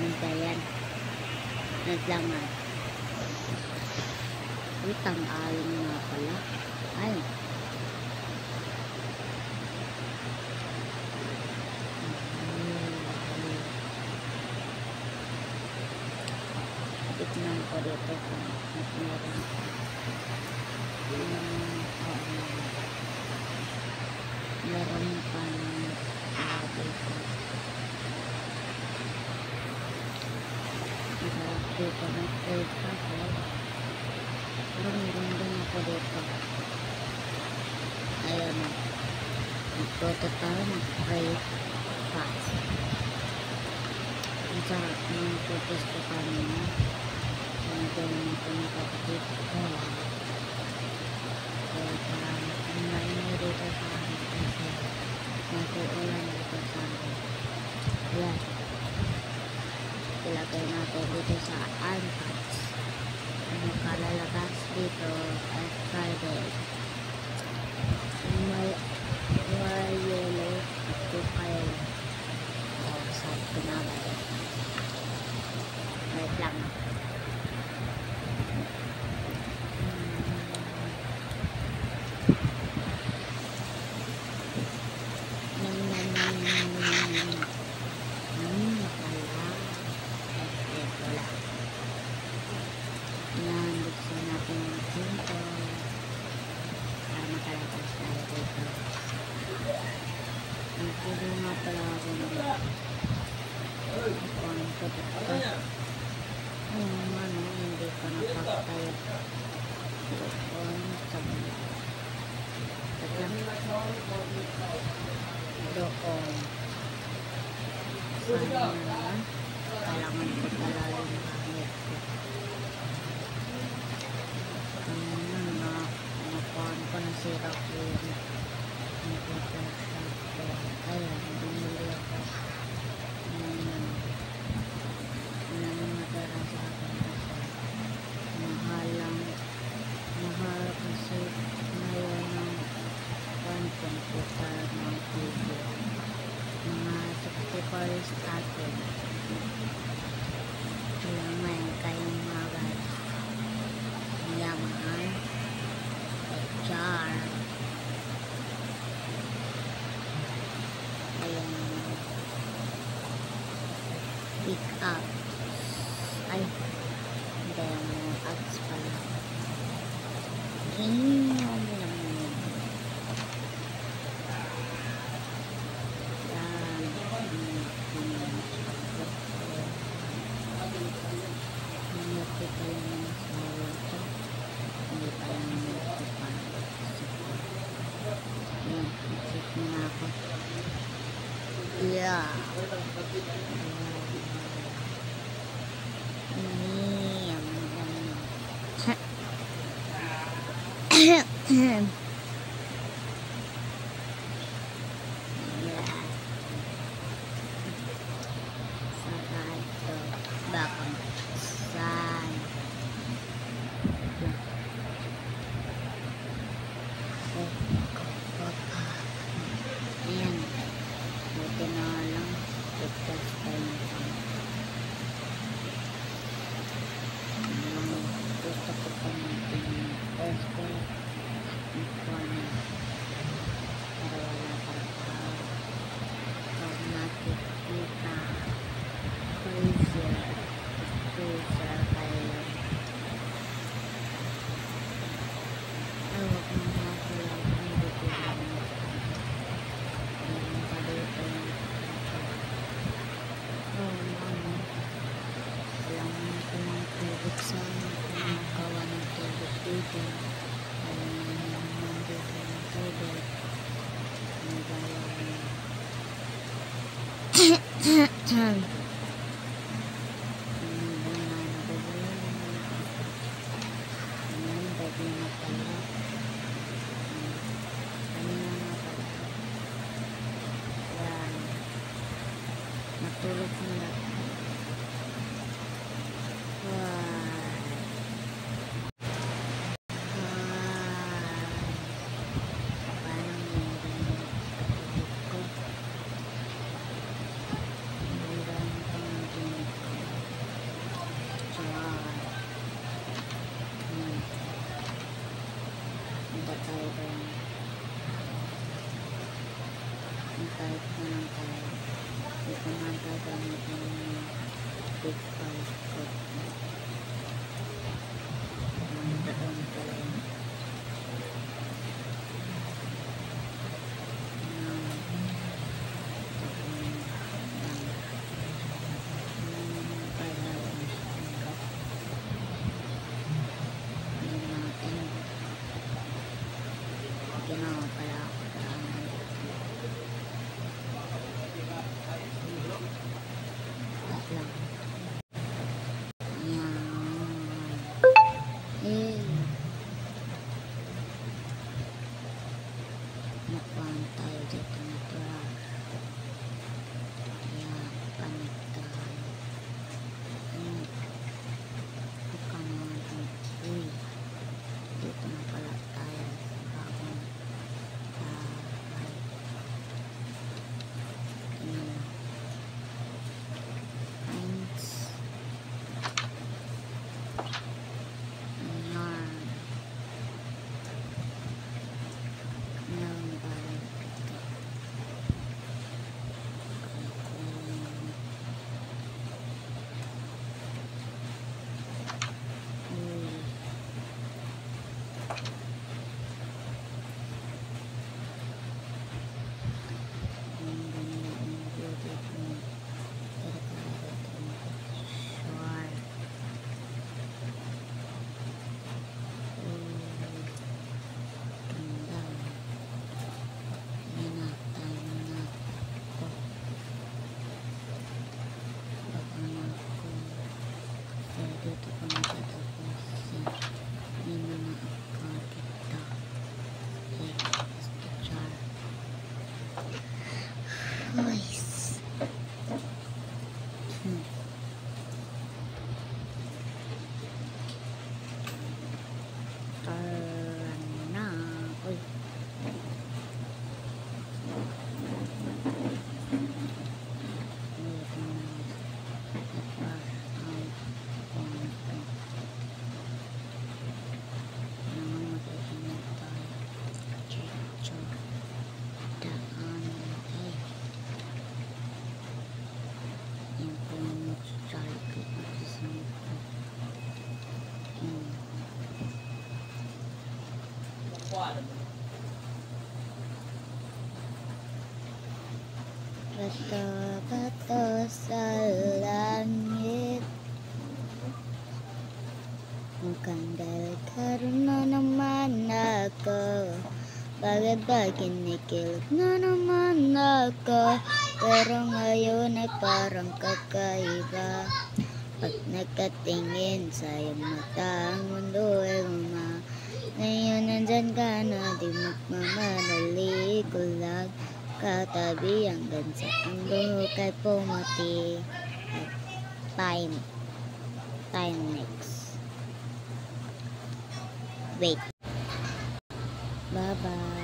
Nandiyan. Naglaman. Utang alam nga pala. Ay. Tignan ko dito kung meron. Meron pang dito. Dito na trade ako. Pero meron din ako dito. Ayun na. Nagtoto tayo ng trade pass. Ang sarap ng purpose ko kanina. Ang gawin ko ng kapatid ko. Kaya ang maingay dito sa akin kasi nag-uulan dito sa akin. Yan. Ilagay natin dito sa unpacks. Ang nakalalabas dito ay Friday. May yellow ito kayo. Sa pinabay. Wait lang. Hindi ko napagtayo doon sana kailangan ko pala yung gamit ko nakuhaan ko na sira ko yung ayan, bumili ako natira sa akin mahal kasi ngayon ng one computer ng video mga 64 sa akin kaya ngayon kayong mga guys yaman jar ayan pick up ay hindi mo ads pala yeah. Natulog na. Kahit na lang tayo. Hindi ko man gagamitin yung big five ko. Doon pa rin. Ginawa pala ako dahil at lang yan nakuhaan tayo dito natural kaya panik tayo buka naman itong uy dito na pala tayo bagong dito ko matatapusin yung mga account kita char nice na uy bato-bato sa langit mukhang delikado na naman ako bakit ba kinikilig na naman ako pero ngayon ay parang kakaiba pag nakatingin sa iyong mata ang mundo ay ngayon nandyan ka na di magmamadali ko lang katabi hanggang sa ang buhok ay pumati time next wait bye bye.